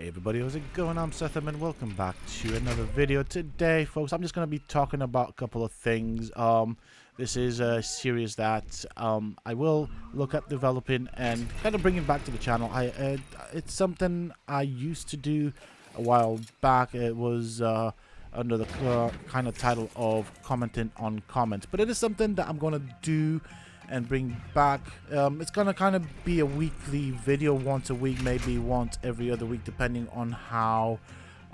Hey everybody, how's it going? I'm Sethum and welcome back to another video. Today, folks, I'm just going to be talking about a couple of things. This is a series that I will look at developing and kind of bringing back to the channel. It's something I used to do a while back. It was under the kind of title of commenting on comments, but it is something that I'm going to do and bring back. It's gonna kind of be a weekly video, once a week, maybe once every other week, depending on how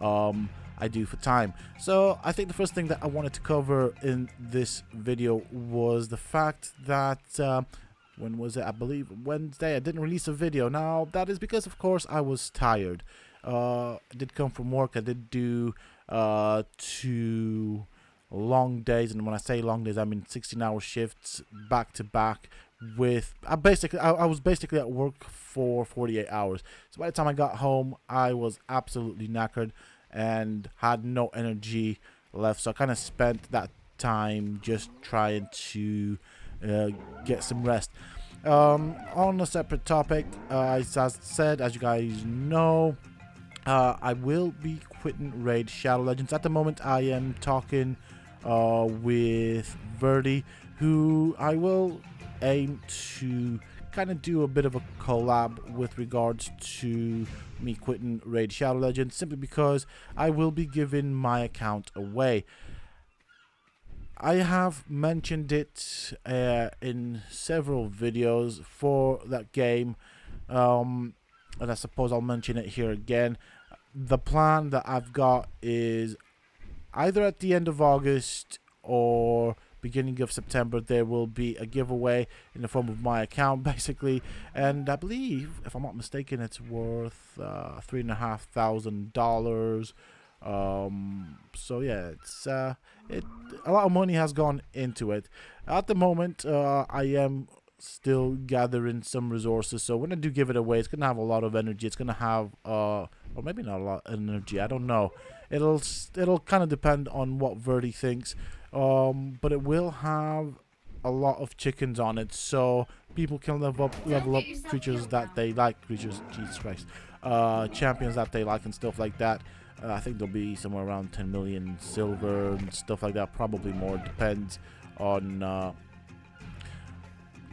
I do for time. So I think the first thing that I wanted to cover in this video was the fact that when was it? I believe Wednesday I didn't release a video. Now that is because, of course, I was tired. I did come from work. I did do 2 long days, and when I say long days, I mean 16-hour shifts back to back. With I was basically at work for 48 hours. So by the time I got home, I was absolutely knackered and had no energy left. So I kind of spent that time just trying to get some rest. On a separate topic, as I said, as you guys know, I will be quitting Raid Shadow Legends. At the moment, I am talking with Verdi, who I will aim to kind of do a bit of a collab with regards to me quitting Raid Shadow Legends, simply because I will be giving my account away. I have mentioned it in several videos for that game, and I suppose I'll mention it here again. The plan that I've got is either at the end of August or beginning of September, there will be a giveaway in the form of my account, basically. And I believe, if I'm not mistaken, it's worth $3,500. So yeah, it's a lot of money has gone into it. At the moment, I am still gathering some resources, so when I do give it away, it's gonna have a lot of energy. It's gonna have or maybe not a lot of energy, I don't know. It'll kind of depend on what Verdi thinks, but it will have a lot of chickens on it, so people can level up creatures that they like, Jesus Christ, champions that they like and stuff like that. I think there'll be somewhere around 10 million silver and stuff like that, probably more. Depends on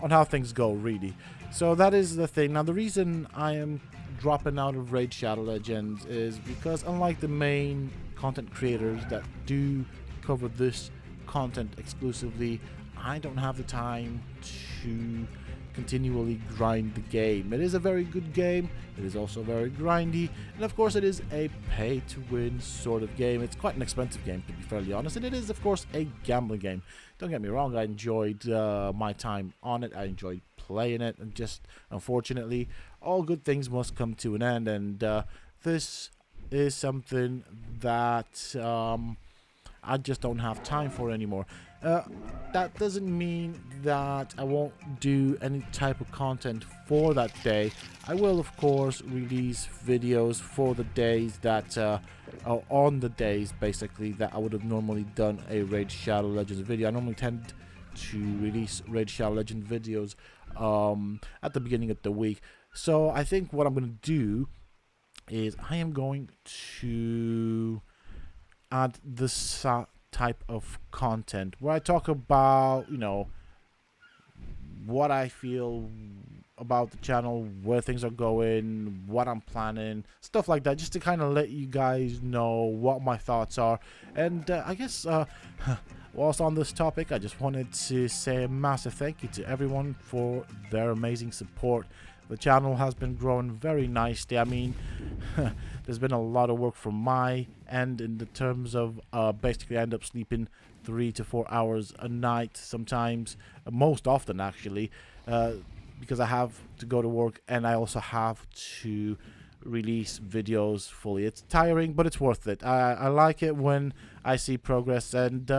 how things go, really. So that is the thing. Now, the reason I am dropping out of Raid Shadow Legends is because, unlike the main content creators that do cover this content exclusively, I don't have the time to continually grind the game. It is a very good game. It is also very grindy, and of course it is a pay to win sort of game. It's quite an expensive game, to be fairly honest, and it is of course a gambling game. Don't get me wrong, I enjoyed my time on it. I enjoyed playing it, and just unfortunately all good things must come to an end, and this is something that I just don't have time for anymore. That doesn't mean that I won't do any type of content for that day. I will of course release videos for the days that on the days basically that I would have normally done a Raid Shadow Legends video. I normally tend to release Raid Shadow Legends videos at the beginning of the week. So I think what I'm going to do is I am going to add this type of content where I talk about, you know, what I feel about the channel, where things are going, what I'm planning, stuff like that, just to kind of let you guys know what my thoughts are. And I guess whilst on this topic, I just wanted to say a massive thank you to everyone for their amazing support. The channel has been growing very nicely. I mean, there's been a lot of work from my end in the terms of basically I end up sleeping 3 to 4 hours a night sometimes, most often actually, because I have to go to work and I also have to release videos fully. It's tiring, but it's worth it. I like it when I see progress, and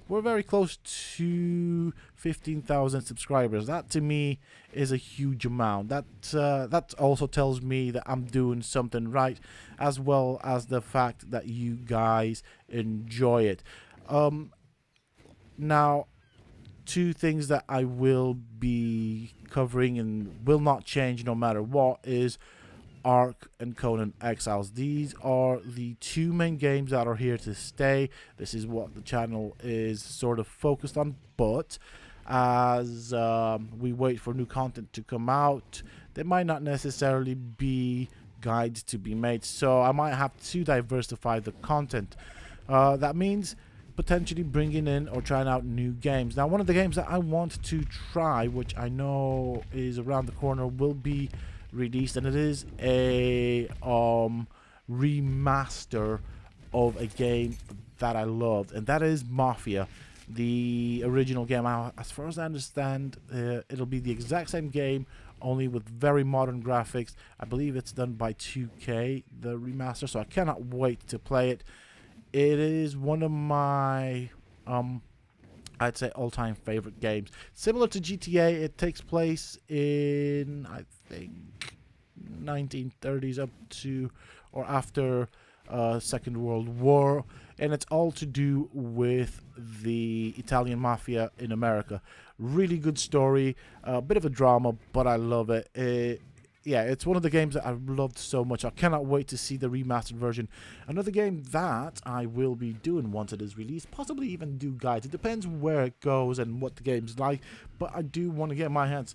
we're very close to 15,000 subscribers. That to me is a huge amount. That also tells me that I'm doing something right, as well as the fact that you guys enjoy it. Now, 2 things that I will be covering and will not change no matter what is Ark and Conan Exiles. These are the two main games that are here to stay. This is what the channel is sort of focused on, but as we wait for new content to come out, there might not necessarily be guides to be made, so I might have to diversify the content. That means potentially bringing in or trying out new games. Now, one of the games that I want to try, which I know is around the corner, will be released, and it is a remaster of a game that I loved, and that is Mafia, the original game. As far as I understand, it'll be the exact same game, only with very modern graphics. I believe it's done by 2K, the remaster, so I cannot wait to play it. It is one of my I'd say all-time favorite games. Similar to GTA, it takes place in, I think, 1930s up to or after Second World War, and it's all to do with the Italian mafia in America. Really good story, a bit of a drama, but I love it. Yeah, it's one of the games that I've loved so much. I cannot wait to see the remastered version. Another game that I will be doing once it is released, possibly even do guides. It depends where it goes and what the game's like, but I do want to get my hands...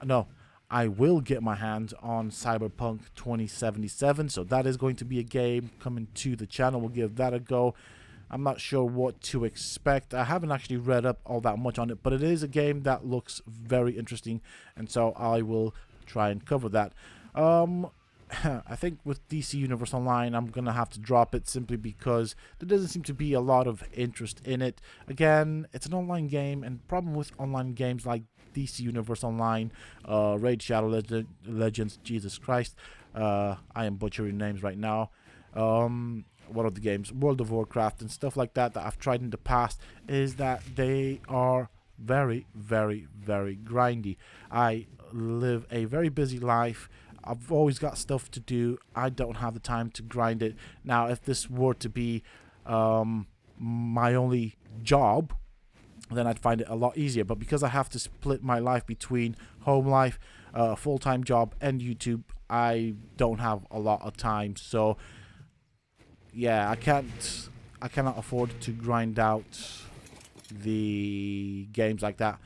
No, I will get my hands on Cyberpunk 2077, so that is going to be a game coming to the channel. We'll give that a go. I'm not sure what to expect. I haven't actually read up all that much on it, but it is a game that looks very interesting, and so I will try and cover that. I think with DC Universe Online, I'm gonna have to drop it simply because there doesn't seem to be a lot of interest in it. Again, it's an online game, and the problem with online games like DC Universe Online, Raid Shadow Legends, Jesus Christ, I am butchering names right now. What are the games? World of Warcraft and stuff like that I've tried in the past, is that they are very, very, very grindy. I live a very busy life. I've always got stuff to do. I don't have the time to grind it. Now, if this were to be my only job, then I'd find it a lot easier. But because I have to split my life between home life, full-time job, and YouTube, I don't have a lot of time. So, yeah, I cannot afford to grind out the games like that.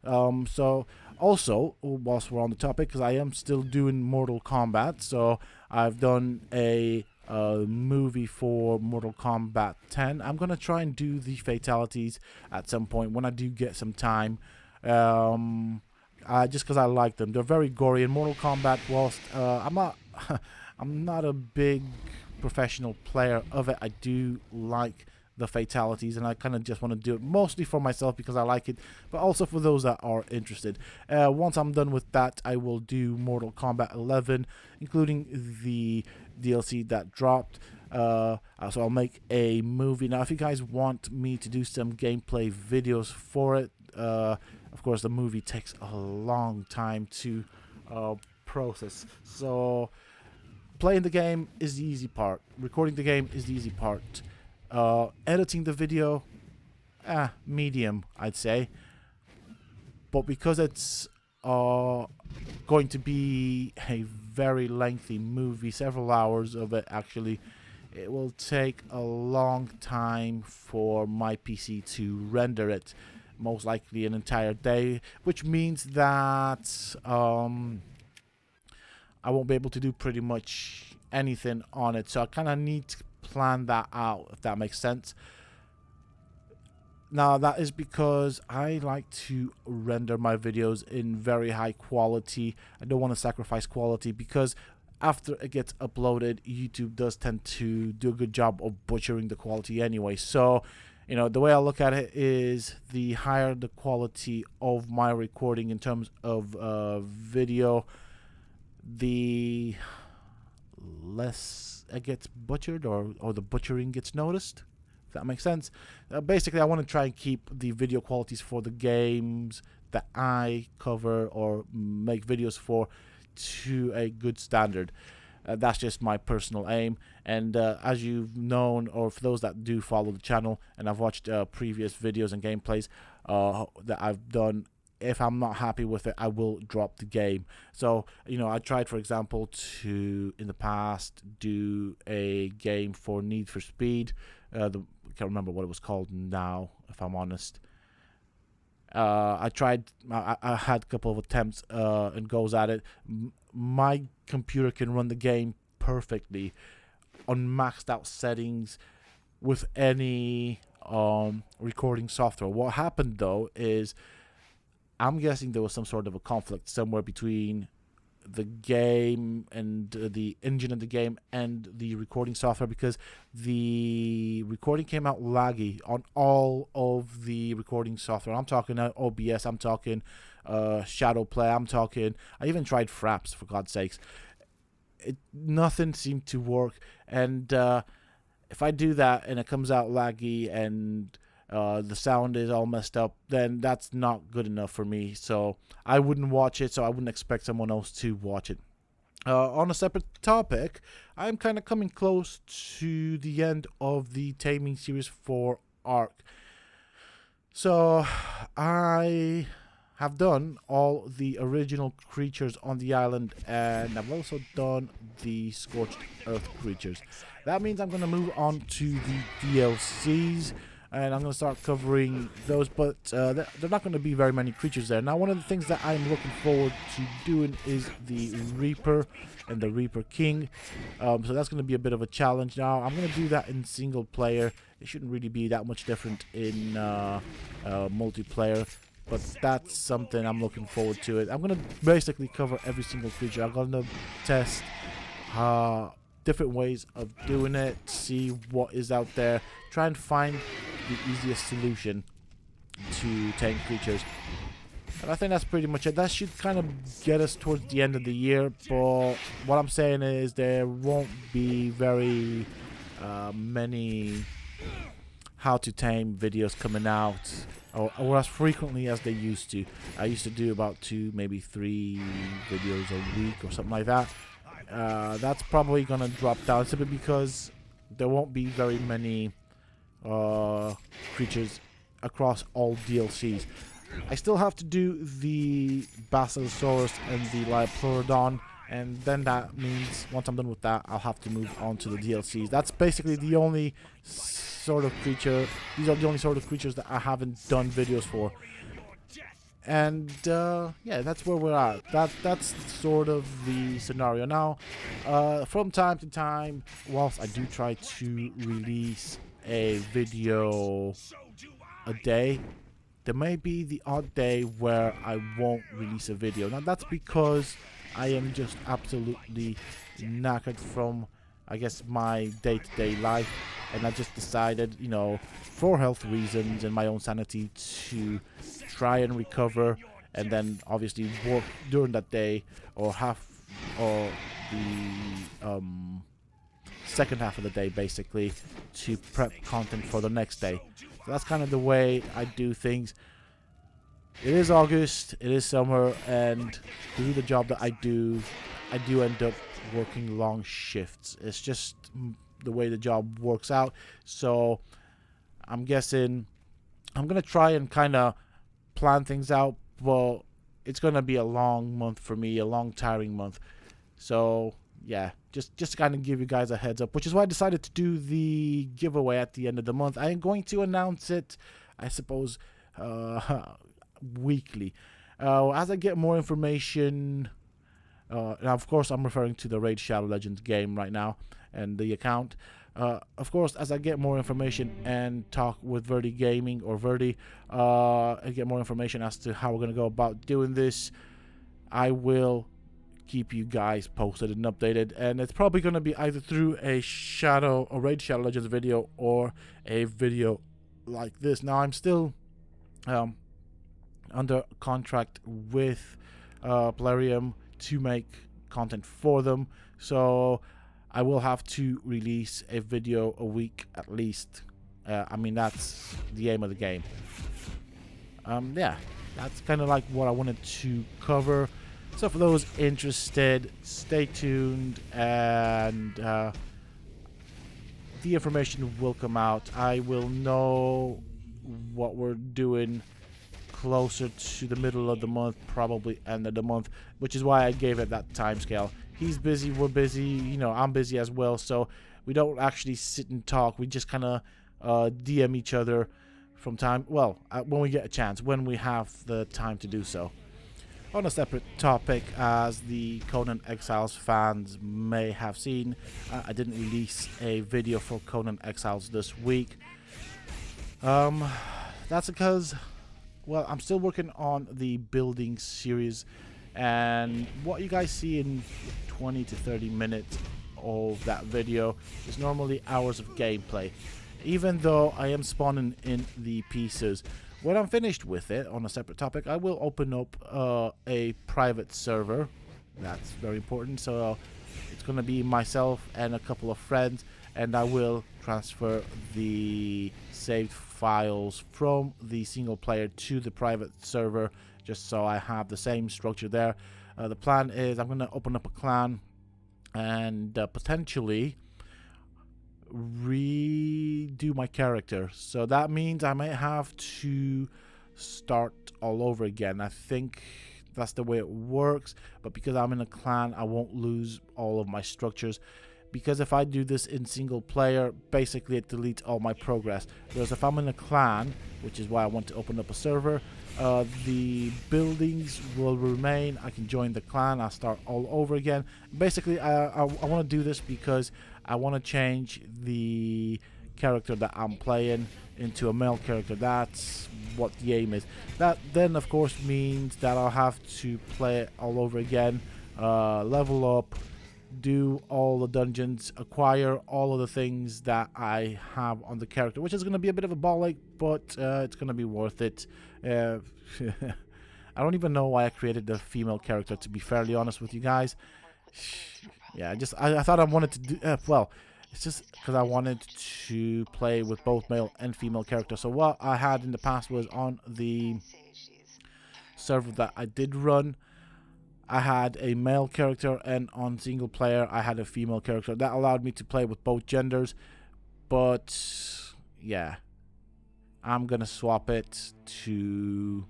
So also, whilst we're on the topic, because I am still doing Mortal Kombat, so I've done a movie for Mortal Kombat 10. I'm gonna try and do the fatalities at some point when I do get some time, just because I like them. They're very gory in Mortal Kombat. Whilst I'm not a big professional player of it, I do like the fatalities, and I kind of just want to do it mostly for myself because I like it, but also for those that are interested. Once I'm done with that, I will do Mortal Kombat 11, including the DLC that dropped. So I'll make a movie. Now, if you guys want me to do some gameplay videos for it, of course the movie takes a long time to process. So playing the game is the easy part. Recording the game is the easy part. Editing the video, medium, I'd say. But because it's going to be a very lengthy movie, several hours of it actually, it will take a long time for my PC to render it. Most likely an entire day, which means that I won't be able to do pretty much anything on it. So I kind of need to plan that out, if that makes sense. Now, that is because I like to render my videos in very high quality. I don't want to sacrifice quality because after it gets uploaded, YouTube does tend to do a good job of butchering the quality anyway. So, you know, the way I look at it is the higher the quality of my recording in terms of video, the less it gets butchered, or the butchering gets noticed, if that makes sense. Basically, I want to try and keep the video qualities for the games that I cover or make videos for to a good standard. That's just my personal aim, and as you've known, or for those that do follow the channel and I've watched previous videos and gameplays that I've done, if I'm not happy with it, I will drop the game. So, you know, I tried, for example, to, in the past, do a game for Need for Speed. I can't remember what it was called now, if I'm honest. I had a couple of attempts and goes at it. My computer can run the game perfectly on maxed out settings with any recording software. What happened though is, I'm guessing there was some sort of a conflict somewhere between the game and the engine of the game and the recording software, because the recording came out laggy on all of the recording software. I'm talking OBS, I'm talking Shadowplay, I even tried Fraps, for God's sakes. Nothing seemed to work, and if I do that and it comes out laggy and the sound is all messed up, then that's not good enough for me. So I wouldn't watch it, so I wouldn't expect someone else to watch it. On a separate topic, I'm kind of coming close to the end of the Taming series for Ark. So I have done all the original creatures on the island, and I've also done the Scorched Earth creatures. That means I'm going to move on to the DLCs, and I'm going to start covering those, but there are not going to be very many creatures there. Now, one of the things that I'm looking forward to doing is the Reaper and the Reaper King. So that's going to be a bit of a challenge. Now, I'm going to do that in single player. It shouldn't really be that much different in multiplayer, but that's something I'm looking forward to. I'm going to basically cover every single creature. I'm going to test different ways of doing it, see what is out there, try and find the easiest solution to tame creatures. And I think that's pretty much it. That should kind of get us towards the end of the year, but what I'm saying is there won't be very many how to tame videos coming out, or as frequently as they used to. I used to do about 2, maybe 3 videos a week or something like that. That's probably gonna drop down simply because there won't be very many creatures across all DLCs. I still have to do the Basilosaurus and the Liopleurodon, and then that means once I'm done with that, I'll have to move on to the DLCs. That's basically the only sort of creature. These are the only sort of creatures that I haven't done videos for. And yeah, that's where we're at. That's sort of the scenario. Now, from time to time, whilst I do try to release a video a day, there may be the odd day where I won't release a video. Now, that's because I am just absolutely knackered from, I guess, my day-to-day life, and I just decided, you know, for health reasons and my own sanity, to try and recover, and then obviously work during that day, or the second half of the day, basically, to prep content for the next day. So that's kind of the way I do things. It is August, it is summer, and to do the job that I do end up working long shifts. It's just the way the job works out. So I'm guessing I'm gonna try and kind of plan things out, but it's gonna be a long month for me, a long tiring month. So yeah, just to kind of give you guys a heads up, which is why I decided to do the giveaway at the end of the month. I am going to announce it, I suppose, weekly. As I get more information, now of course I'm referring to the Raid Shadow Legends game right now and the account. Of course, as I get more information and talk with Verdi Gaming or Verdi, and get more information as to how we're going to go about doing this, I will keep you guys posted and updated. And it's probably going to be either through a Raid Shadow Legends video or a video like this. Now, I'm still under contract with Plarium to make content for them, so I will have to release a video a week at least. I mean, that's the aim of the game. Yeah, that's kind of like what I wanted to cover. So for those interested, stay tuned, and the information will come out. I will know what we're doing closer to the middle of the month, probably end of the month, which is why I gave it that time scale. He's busy, we're busy, you know, I'm busy as well, so we don't actually sit and talk. We just kind of DM each other from time, well, when we get a chance, when we have the time to do so. On a separate topic, as the Conan Exiles fans may have seen, I didn't release a video for Conan Exiles this week. That's because, well, I'm still working on the building series, and what you guys see in 20 to 30 minutes of that video is normally hours of gameplay, even though I am spawning in the pieces. When I'm finished with it, on a separate topic, I will open up a private server. That's very important. So it's going to be myself and a couple of friends, and I will transfer the saved files from the single player to the private server, just so I have the same structure there. The plan is I'm going to open up a clan and potentially redo my character, so that means I might have to start all over again. I think that's the way it works, but because I'm in a clan, I won't lose all of my structures, because if I do this in single player, basically it deletes all my progress. Whereas if I'm in a clan, which is why I want to open up a server, the buildings will remain. I can join the clan, I'll start all over again. Basically I want to do this because I want to change the character that I'm playing into a male character. That's what the aim is. That then of course means that I'll have to play it all over again, level up, do all the dungeons, acquire all of the things that I have on the character, which is going to be a bit of a ball ache, but it's going to be worth it. I don't even know why I created the female character, to be fairly honest with you guys. Yeah, I thought I wanted to do, well, it's just because I wanted to play with both male and female characters. So what I had in the past was on the server that I did run, I had a male character, and on single player I had a female character. That allowed me to play with both genders, but yeah, I'm gonna swap it to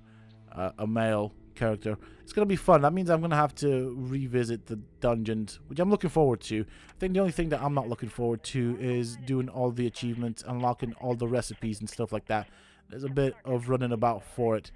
a male character. It's gonna be fun. That means I'm gonna have to revisit the dungeons, which I'm looking forward to. I think the only thing that I'm not looking forward to is doing all the achievements, unlocking all the recipes and stuff like that. There's a bit of running about for it,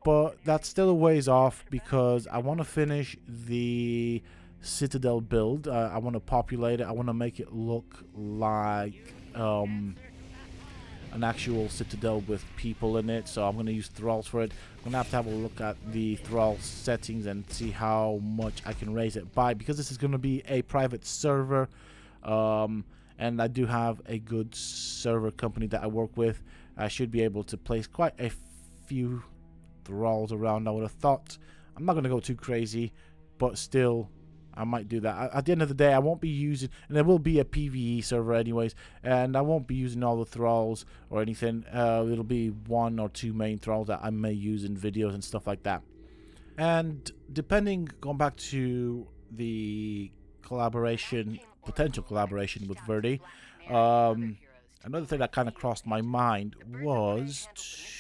but that's still a ways off because I want to finish the Citadel build. I want to populate it. I want to make it look like an actual citadel with people in it, so I'm going to use thralls for it. I'm going to have a look at the thrall settings and see how much I can raise it by, because this is going to be a private server, and I do have a good server company that I work with. I should be able to place quite a few thralls around, I would have thought. I'm not going to go too crazy, but still I might do that. At the end of the day, I won't be using, and there will be a PvE server anyways, and I won't be using all the thralls or anything. It'll be one or two main thralls that I may use in videos and stuff like that. And depending, going back to the collaboration, potential collaboration with Verdi, another thing that kind of crossed my mind was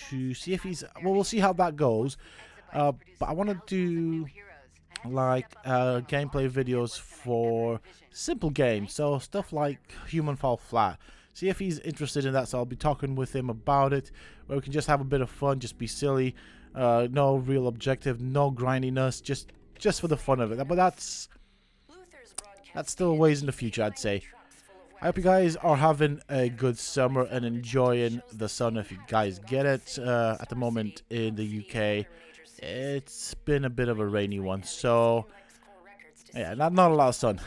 to see if he's, well, we'll see how that goes, but I want to do like gameplay videos for simple games, so stuff like Human Fall Flat. See if he's interested in that, so I'll be talking with him about it, where we can just have a bit of fun, just be silly, no real objective, no grindiness, just for the fun of it. But that's still a ways in the future, I'd say. I hope you guys are having a good summer and enjoying the sun if you guys get it. At the moment in the UK, it's been a bit of a rainy one, so yeah, not a lot of sun.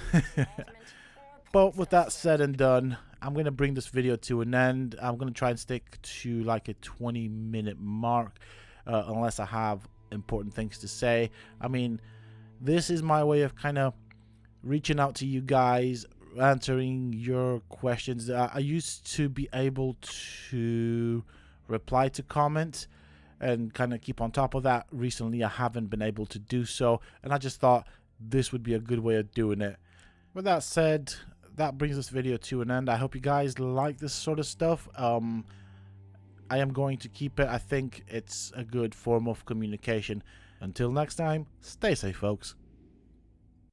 But with that said and done, I'm going to bring this video to an end. I'm going to try and stick to like a 20-minute mark, unless I have important things to say. I mean, this is my way of kind of reaching out to you guys, answering your questions. I used to be able to reply to comments and kind of keep on top of that. Recently I haven't been able to do so, and I just thought this would be a good way of doing it. With that said, that brings this video to an end. I hope you guys like this sort of stuff. I am going to keep it. I think it's a good form of communication. Until next time, stay safe, folks.